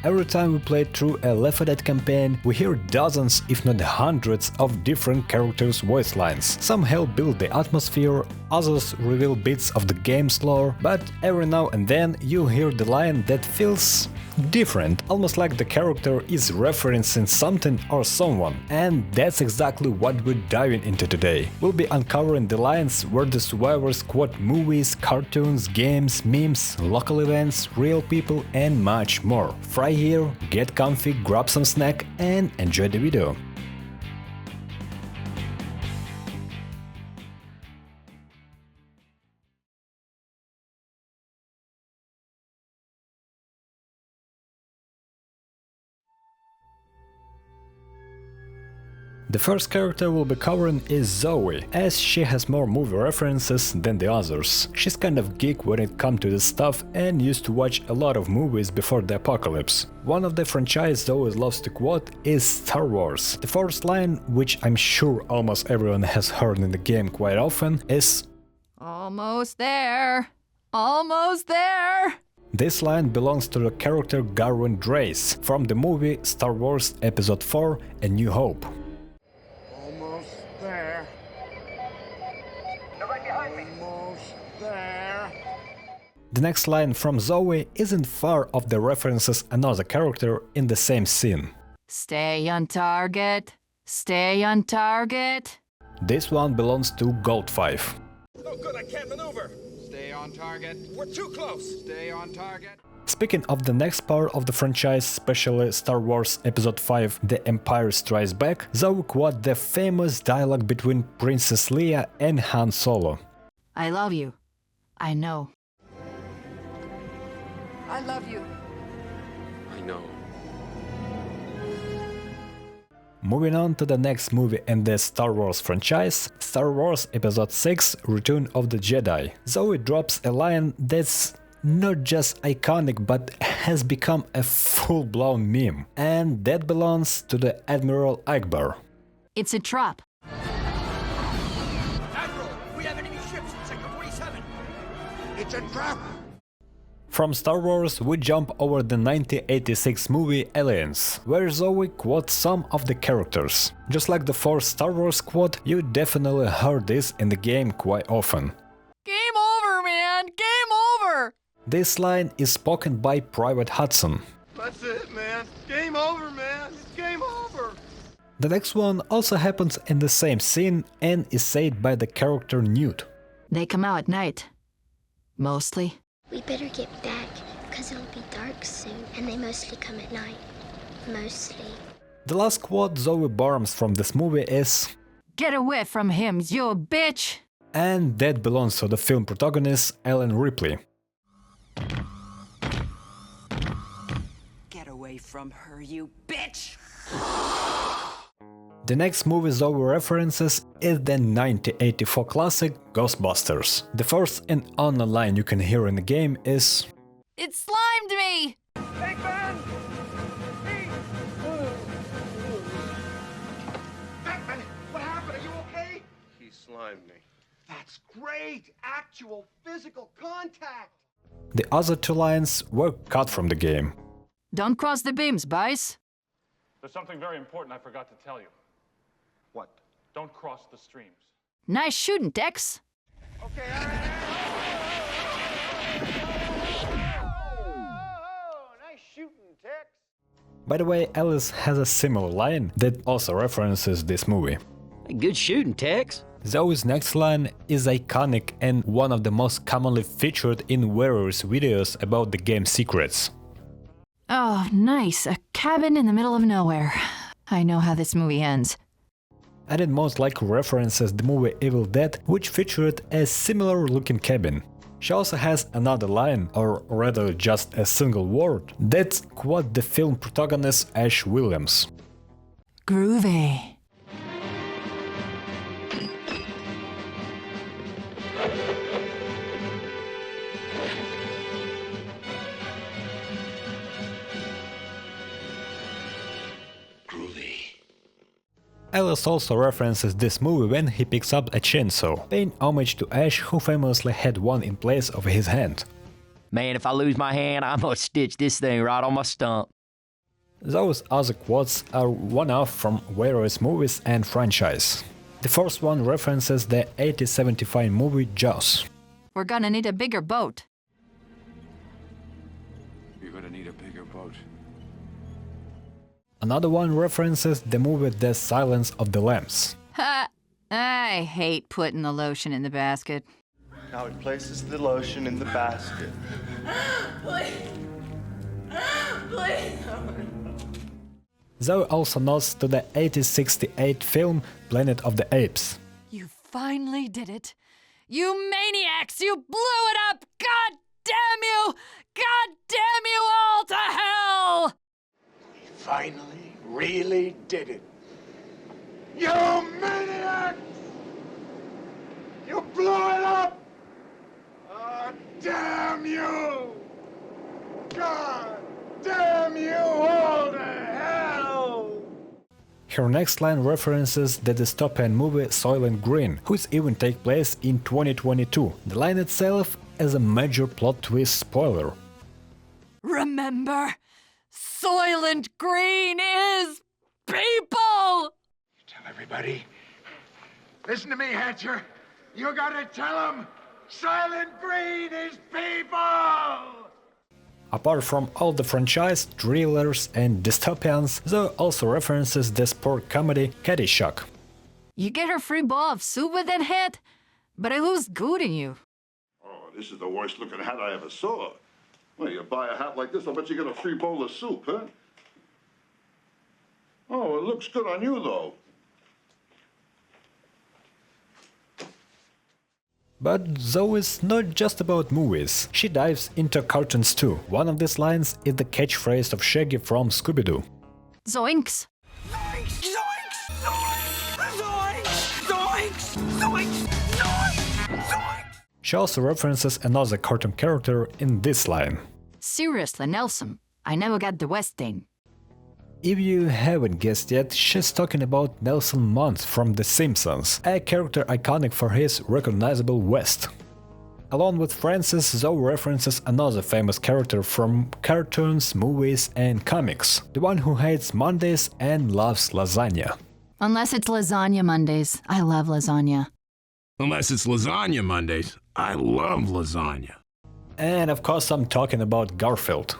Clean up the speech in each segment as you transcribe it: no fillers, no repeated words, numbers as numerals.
Every time we play through a Left 4 Dead campaign, we hear dozens, if not hundreds, of different characters' voice lines. Some help build the atmosphere, others reveal bits of the game's lore, but every now and then you hear the line that feels different, almost like the character is referencing something or someone. And that's exactly what we're diving into today. We'll be uncovering the lines where the survivors quote movies, cartoons, games, memes, local events, real people, and much more. Fry here, get comfy, grab some snack, and enjoy the video. The first character we'll be covering is Zoe, as she has more movie references than the others. She's kind of geek when it comes to this stuff and used to watch a lot of movies before the apocalypse. One of the franchise Zoe loves to quote is Star Wars. The first line, which I'm sure almost everyone has heard in the game quite often, is "Almost there! Almost there!" This line belongs to the character Garwin Drace from the movie Star Wars Episode 4 A New Hope. There. They're right behind me. Almost there. The next line from Zoe isn't far off the references another character in the same scene. Stay on target. Stay on target. This one belongs to Gold5. Oh good, I can't maneuver. Stay on target. We're too close. Stay on target. Speaking of the next part of the franchise, especially Star Wars Episode 5 The Empire Strikes Back, Zoe quote the famous dialogue between Princess Leia and Han Solo. I love you. I know. I love you. I know. Moving on to the next movie in the Star Wars franchise, Star Wars Episode 6 Return of the Jedi. Zoe drops a line that's not just iconic but has become a full-blown meme, and that belongs to the Admiral Akbar. It's a trap. Admiral, we have enemy ships in Sector 47. It's a trap. From Star Wars, we jump over the 1986 movie Aliens, where Zoe quotes some of the characters. Just like the first Star Wars quote, you definitely heard this in the game quite often. Game over, man! Game over! This line is spoken by Private Hudson. That's it, man. Game over, man. It's game over. The next one also happens in the same scene and is said by the character Newt. They come out at night. Mostly. We better get back, because it'll be dark soon, and they mostly come at night. Mostly. The last quote Zoe borrows from this movie is Get away from him, you bitch! And that belongs to the film protagonist Ellen Ripley. Get away from her, you bitch! The next movie Zoe references is the 1984 classic Ghostbusters. The first and only line you can hear in the game is It slimed me! Hey, Ben! Hey! Batman, what happened? Are you okay? He slimed me. That's great! Actual physical contact! the other two lines were cut from the game. Don't cross the beams, boys. There's something very important I forgot to tell you. What? Don't cross the streams. Nice shooting, Tex. Okay, nice shooting, Tex. By the way, Ellis has a similar line that also references this movie. Good shooting, Tex. Zoe's next line is iconic and one of the most commonly featured in various videos about the game's secrets. Oh, nice. A cabin in the middle of nowhere. I know how this movie ends. And it most likely references the movie Evil Dead, which featured a similar looking cabin. She also has another line, or rather just a single word, that's quote the film protagonist Ash Williams. Groovy. Ellis also references this movie when he picks up a chainsaw, paying homage to Ash, who famously had one in place of his hand. Man, if I lose my hand, I'm gonna stitch this thing right on my stump. Those other quotes are one-off from various movies and franchise. The first one references the 1975 movie Jaws. We're gonna need a bigger boat. You're gonna need a bigger boat. Another one references the movie The Silence of the Lambs. Ha! I hate putting the lotion in the basket. Now he places the lotion in the basket. Zoe also nods to the 1868 film Planet of the Apes. You finally did it. You maniacs! You blew it up! God damn you! God damn you all to hell! We finally really did it. You maniacs! You blew it up! Oh, damn you! God damn you all to hell! Her next line references the dystopian movie Soylent Green, whose event take place in 2022. The line itself is a major plot twist spoiler. Remember, Soylent Green is people! Tell everybody. Listen to me, Hatcher. You gotta tell them Silent Green is people! Apart from all the franchise, thrillers and dystopians, Zoe also references the sport comedy Caddyshack. You get a free bowl of soup with that hat? But it looks good in you. Oh, this is the worst looking hat I ever saw. Well, you buy a hat like this, I bet you get a free bowl of soup, huh? Oh, it looks good on you, though. But Zoe is not just about movies, she dives into cartoons too. One of these lines is the catchphrase of Shaggy from Scooby-Doo. Zoinks! Zoinks! Zoinks! Zoinks! Zoinks! Zoinks! Zoinks! She also references another cartoon character in this line. Seriously, Nelson, I never got the West thing. If you haven't guessed yet, she's talking about Nelson Muntz from The Simpsons, a character iconic for his recognizable West. Along with Francis, Zoe references another famous character from cartoons, movies and comics, the one who hates Mondays and loves lasagna. Unless it's Lasagna Mondays. I love lasagna. Unless it's Lasagna Mondays. I love lasagna. And of course I'm talking about Garfield.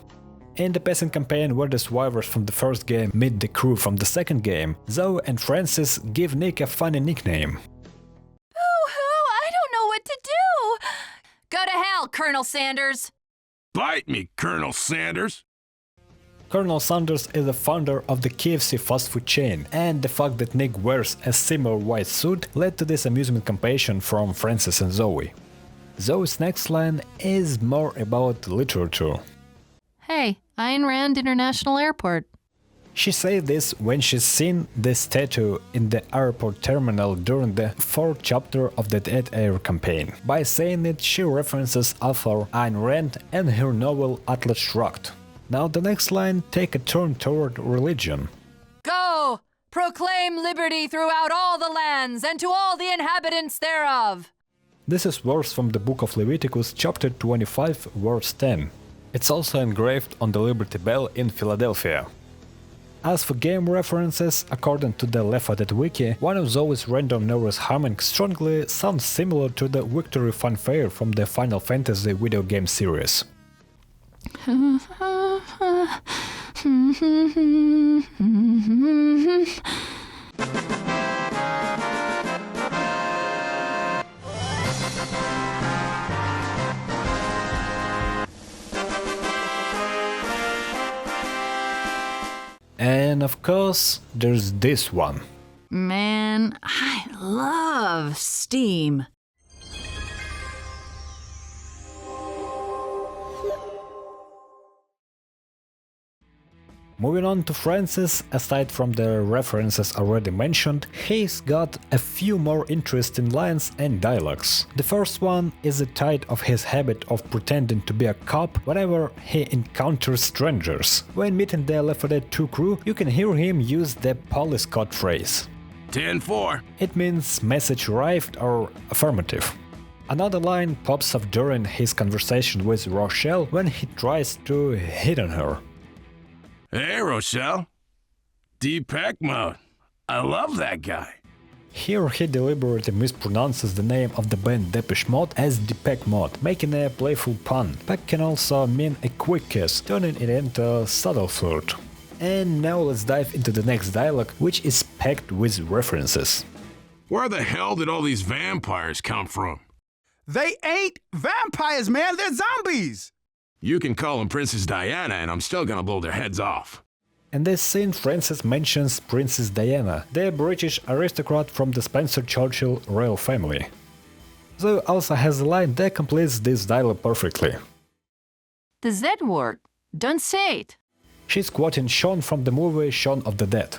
In the passing campaign where the survivors from the first game meet the crew from the second game, Zoe and Francis give Nick a funny nickname. Boo-hoo, I don't know what to do! Go to hell, Colonel Sanders! Bite me, Colonel Sanders! Colonel Sanders is the founder of the KFC fast food chain, and the fact that Nick wears a similar white suit led to this amusement compilation from Francis and Zoe. Zoe's next line is more about literature. Hey, Ayn Rand International Airport. She said this when she's seen the statue in the airport terminal during the 4th chapter of the Dead Air campaign. By saying it, she references author Ayn Rand and her novel Atlas Shrugged. Now the next line take a turn toward religion. Go! Proclaim liberty throughout all the lands and to all the inhabitants thereof! This is verse from the book of Leviticus chapter 25 verse 10. It's also engraved on the Liberty Bell in Philadelphia. As for game references, according to the Left 4 Dead wiki, one of Zoe's random nervous humming strongly sounds similar to the victory fanfare from the Final Fantasy video game series. And of course, there's this one. Man, I love Steam. Moving on to Francis, aside from the references already mentioned, he's got a few more interesting lines and dialogues. The first one is a tide of his habit of pretending to be a cop whenever he encounters strangers. When meeting the Left 4 Dead 2 crew, you can hear him use the police code phrase. 10-4. It means message arrived or affirmative. Another line pops up during his conversation with Rochelle when he tries to hit on her. Hey, Rochelle. Deepak Mode. I love that guy. Here he deliberately mispronounces the name of the band Depeche Mode as Deepak Mode, making a playful pun. Peck can also mean a quick kiss, turning it into a subtle flirt. And now let's dive into the next dialogue, which is packed with references. Where the hell did all these vampires come from? They ain't vampires, man. They're zombies. You can call them Princess Diana and I'm still gonna blow their heads off. In this scene, Francis mentions Princess Diana, the British aristocrat from the Spencer Churchill royal family. Zoe also has a line that completes this dialogue perfectly. The Z word. Don't say it. She's quoting Shaun from the movie Shaun of the Dead.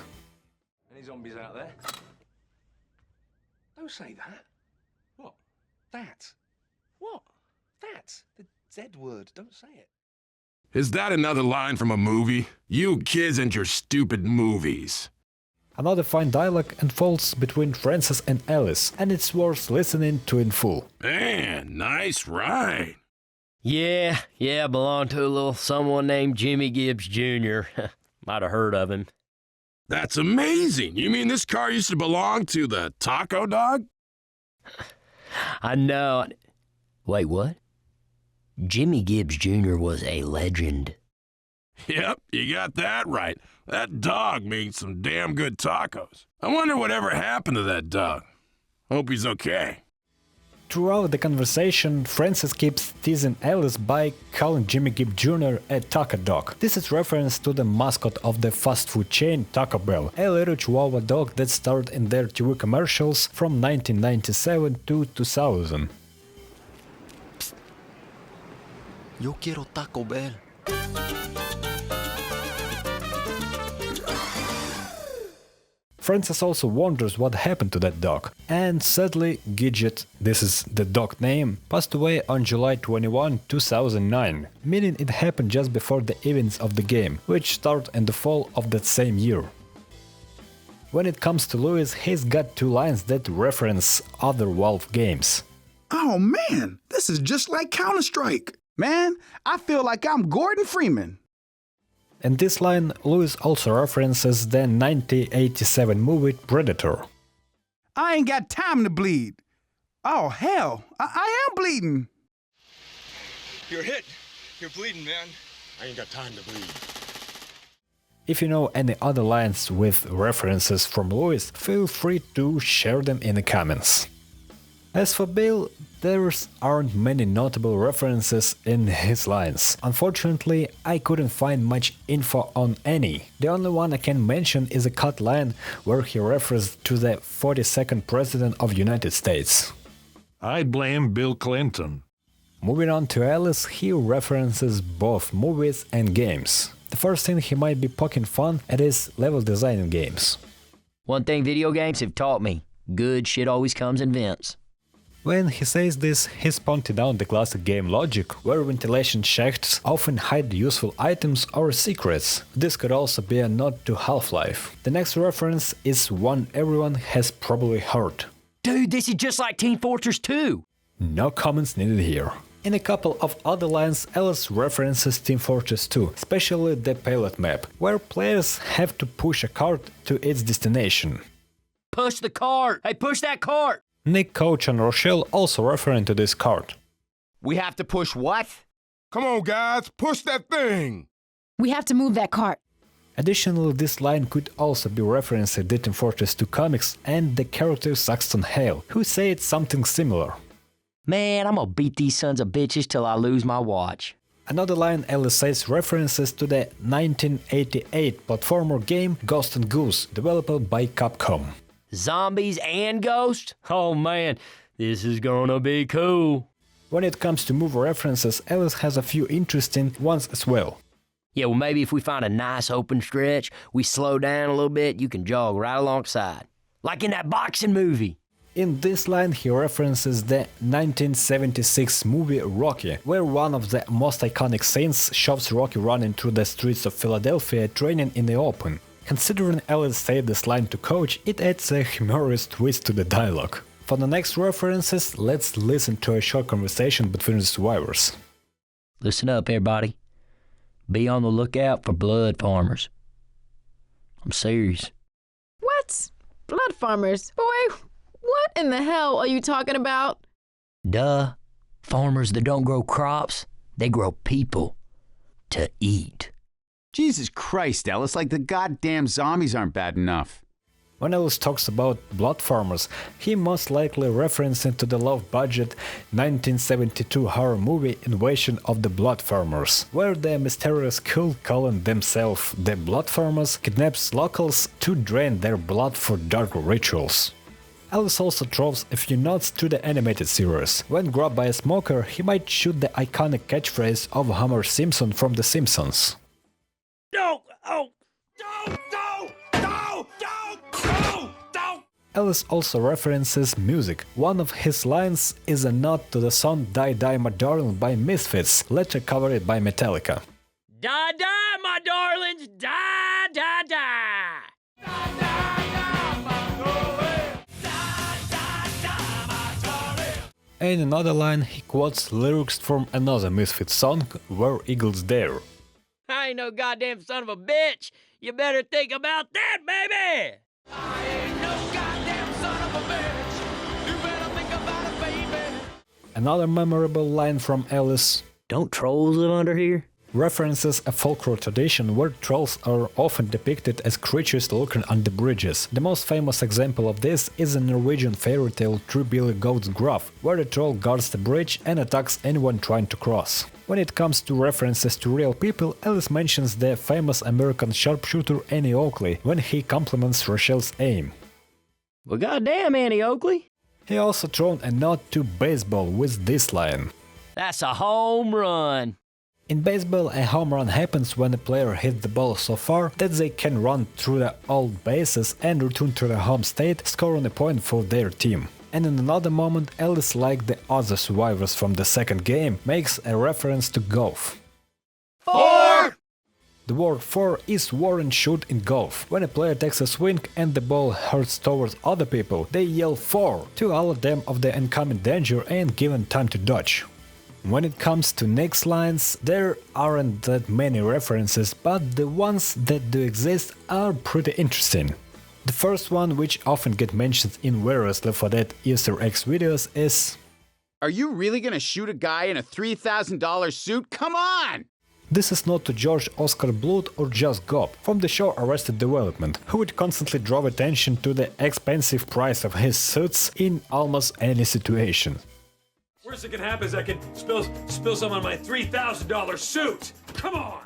Any zombies out there? Don't say that. What? That? What? That? The Z word. Don't say it. Is that another line from a movie? You kids and your stupid movies. Another fine dialogue unfolds between Francis and Ellis, and it's worth listening to in full. Man, nice ride. Yeah, belonged to a little someone named Jimmy Gibbs Jr. Might have heard of him. That's amazing. You mean this car used to belong to the Tako Dog? I know. Wait, what? Jimmy Gibbs Jr. was a legend. Yep, you got that right. That dog made some damn good tacos. I wonder whatever happened to that dog. Hope he's okay. Throughout the conversation, Francis keeps teasing Ellis by calling Jimmy Gibbs Jr. a Tako Dog. This is reference to the mascot of the fast food chain Taco Bell, a little Chihuahua dog that starred in their TV commercials from 1997 to 2000. Yo quiero Taco Bell. Francis also wonders what happened to that dog, and sadly, Gidget, this is the dog name, passed away on July 21, 2009, meaning it happened just before the events of the game, which start in the fall of that same year. When it comes to Lewis, he's got two lines that reference other Valve games. Oh man, this is just like Counter-Strike. Man, I feel like I'm Gordon Freeman. In this line, Lewis also references the 1987 movie Predator. I ain't got time to bleed. Oh hell, I am bleeding. You're hit. You're bleeding, man. I ain't got time to bleed. If you know any other lines with references from Lewis, feel free to share them in the comments. As for Bill, there aren't many notable references in his lines. Unfortunately, I couldn't find much info on any. The only one I can mention is a cut line where he refers to the 42nd President of the United States. I'd blame Bill Clinton. Moving on to Ellis, he references both movies and games. The first thing he might be poking fun at is level design in games. One thing video games have taught me, good shit always comes in vents. When he says this, he's pointing out the classic game logic, where ventilation shafts often hide useful items or secrets. This could also be a nod to Half-Life. The next reference is one everyone has probably heard. Dude, this is just like Team Fortress 2! No comments needed here. In a couple of other lines, Ellis references Team Fortress 2, especially the payload map, where players have to push a cart to its destination. Push the cart! Hey, push that cart! Nick, Coach and Rochelle also referring to this cart. We have to push what? Come on, guys, push that thing! We have to move that cart. Additionally, this line could also be referenced to Team Fortress 2 comics and the character Saxton Hale, who said something similar. Man, I'm gonna beat these sons of bitches till I lose my watch. Another line Ellis says references to the 1988 platformer game Ghost and Goose, developed by Capcom. Zombies and ghosts? Oh man, this is gonna be cool. When it comes to movie references, Ellis has a few interesting ones as well. Yeah, well maybe if we find a nice open stretch, we slow down a little bit, you can jog right alongside. Like in that boxing movie. In this line he references the 1976 movie Rocky, where one of the most iconic scenes shows Rocky running through the streets of Philadelphia training in the open. Considering Ellis said this line to Coach, it adds a humorous twist to the dialogue. For the next references, let's listen to a short conversation between the survivors. Listen up, everybody. Be on the lookout for blood farmers. I'm serious. What? Blood farmers? Boy, what in the hell are you talking about? Duh. Farmers that don't grow crops, they grow people to eat. Jesus Christ, Ellis, like the goddamn zombies aren't bad enough. When Ellis talks about blood farmers, he most likely referencing to the low-budget 1972 horror movie Invasion of the Blood Farmers, where the mysterious cult calling themselves the Blood Farmers kidnaps locals to drain their blood for dark rituals. Ellis also throws a few nods to the animated series. When grabbed by a smoker, he might shoot the iconic catchphrase of Homer Simpson from The Simpsons. No! Oh! No! Ellis also references music. One of his lines is a nod to the song Die Die My Darling by Misfits, later covered by Metallica. Die, die, my darlings! Die, die, die! In another line, he quotes lyrics from another Misfits song, Where Eagles Dare. I ain't no goddamn son of a bitch! You better think about that, baby! I ain't no goddamn son of a bitch! You better think about it, baby! Another memorable line from Ellis, Don't trolls live under here? References a folklore tradition where trolls are often depicted as creatures lurking under bridges. The most famous example of this is a Norwegian fairy tale Three Billy Goats Gruff, where the troll guards the bridge and attacks anyone trying to cross. When it comes to references to real people, Ellis mentions the famous American sharpshooter Annie Oakley when he compliments Rochelle's aim. Well, goddamn, Annie Oakley! He also thrown a nod to baseball with this line. That's a home run! In baseball, a home run happens when a player hits the ball so far that they can run through the old bases and return to their home state, scoring a point for their team. And in another moment, Ellis, like the other survivors from the second game, makes a reference to golf. 4! The word 4 is war and shoot in golf. When a player takes a swing and the ball hurts towards other people, they yell 4 to alert them of the incoming danger and give them time to dodge. When it comes to Nick's lines, there aren't that many references, but the ones that do exist are pretty interesting. The first one, which often get mentioned in various Left 4 Dead Easter eggs videos, is: Are you really gonna shoot a guy in a $3,000 suit? Come on! This is not to George Oscar Blood or Just Gob from the show Arrested Development, who would constantly draw attention to the expensive price of his suits in almost any situation. Worst that can happen is I can spill some on my $3,000 suit. Come on!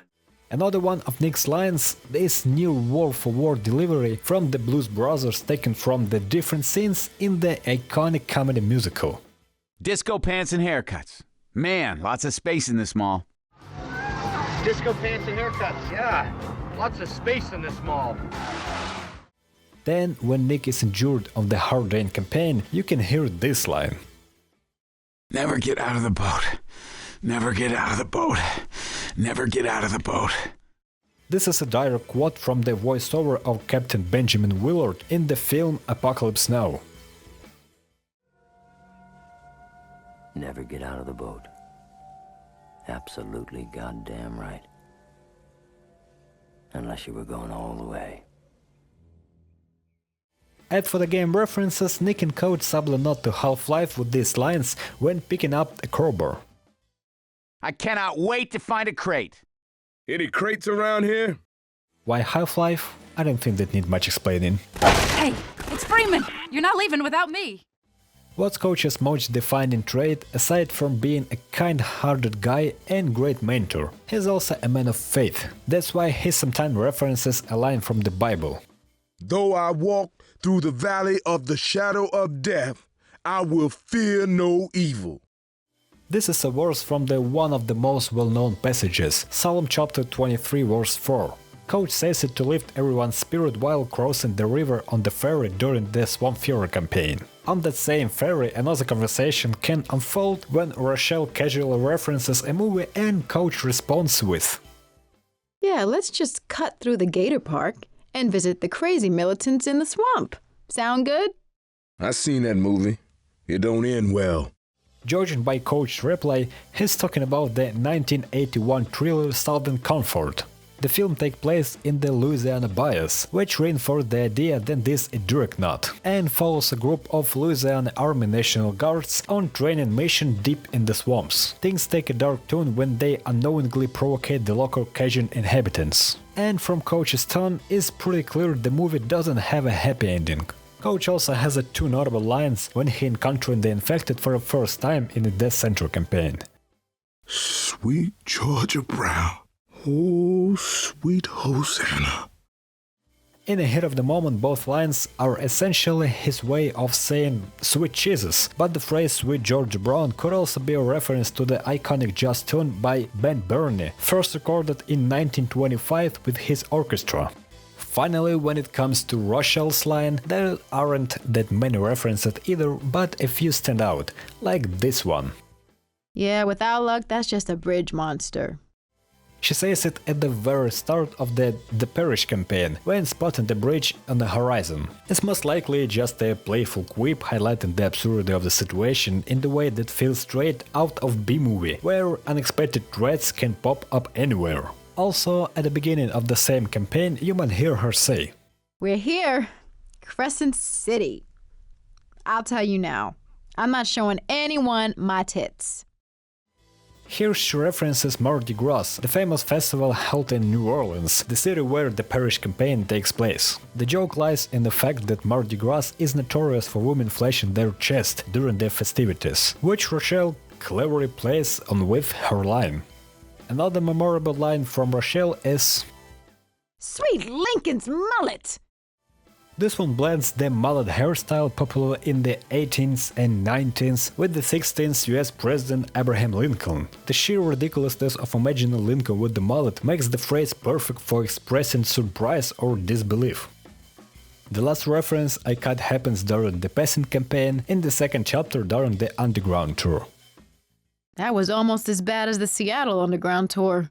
Another one of Nick's lines is near word-for-word delivery from the Blues Brothers taken from the different scenes in the iconic comedy musical. Disco pants and haircuts. Man, lots of space in this mall. Disco pants and haircuts, yeah. Lots of space in this mall. Then, when Nick is injured on the Hard Rain campaign, you can hear this line. Never get out of the boat. Never get out of the boat. Never get out of the boat. This is a direct quote from the voiceover of Captain Benjamin Willard in the film Apocalypse Now. Never get out of the boat. Absolutely goddamn right. Unless you were going all the way. Add for the game references, Nick and Coach subtly nod to Half-Life with these lines when picking up a crowbar. I cannot wait to find a crate. Any crates around here? Why Half-Life? I don't think that need much explaining. Hey, it's Freeman! You're not leaving without me! What's Coach's most defining trait, aside from being a kind-hearted guy and great mentor? He's also a man of faith. That's why he sometimes references a line from the Bible. Though I walk through the valley of the shadow of death, I will fear no evil. This is a verse from one of the most well-known passages, Psalm chapter 23 verse 4. Coach says it to lift everyone's spirit while crossing the river on the ferry during the Swamp Fury campaign. On that same ferry, another conversation can unfold when Rochelle casually references a movie and Coach responds with: Yeah, let's just cut through the Gator Park and visit the crazy militants in the swamp. Sound good? I seen that movie. It don't end well. Judging by Coach's reply, he's talking about the 1981 thriller Southern Comfort. The film takes place in the Louisiana Bayous, which reinforced the idea that this is a direct knot, and follows a group of Louisiana Army National Guards on training mission deep in the swamps. Things take a dark turn when they unknowingly provocate the local Cajun inhabitants. And from Coach's tone, it's pretty clear the movie doesn't have a happy ending. Coach also has two notable lines when he encountering the infected for the first time in the Death Central campaign. Sweet Georgia Brown. Oh, sweet Hosanna. In the heat of the moment, both lines are essentially his way of saying sweet Jesus, but the phrase sweet Georgia Brown could also be a reference to the iconic jazz tune by Ben Burney, first recorded in 1925 with his orchestra. Finally, when it comes to Rochelle's line, there aren't that many references either, but a few stand out, like this one. Yeah, without luck, that's just a bridge monster. She says it at the very start of the Parish campaign, when spotting the bridge on the horizon. It's most likely just a playful quip highlighting the absurdity of the situation in the way that feels straight out of B-movie, where unexpected threats can pop up anywhere. Also, at the beginning of the same campaign, you might hear her say, "We're here, Crescent City. I'll tell you now, I'm not showing anyone my tits." Here she references Mardi Gras, the famous festival held in New Orleans, the city where the Parish campaign takes place. The joke lies in the fact that Mardi Gras is notorious for women flashing their chest during their festivities, which Rochelle cleverly plays on with her line. Another memorable line from Rochelle is, "Sweet Lincoln's mullet!" This one blends the mullet hairstyle popular in the 18th and 19th with the 16th US President Abraham Lincoln. The sheer ridiculousness of imagining Lincoln with the mullet makes the phrase perfect for expressing surprise or disbelief. The last reference I cut happens during the Passing campaign in the second chapter during the Underground Tour. That was almost as bad as the Seattle Underground Tour.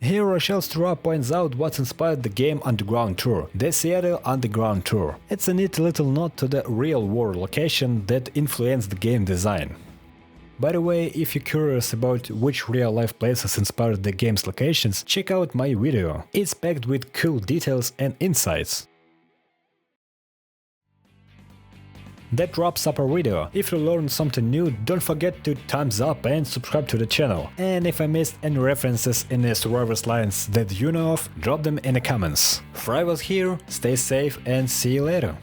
Here Rochelle Stura points out what inspired the game Underground Tour, the Seattle Underground Tour. It's a neat little nod to the real-world location that influenced the game design. By the way, if you're curious about which real-life places inspired the game's locations, check out my video. It's packed with cool details and insights. That wraps up our video. If you learned something new, don't forget to thumbs up and subscribe to the channel. And if I missed any references in the Survivor's lines that you know of, drop them in the comments. Fry was here, stay safe and see you later.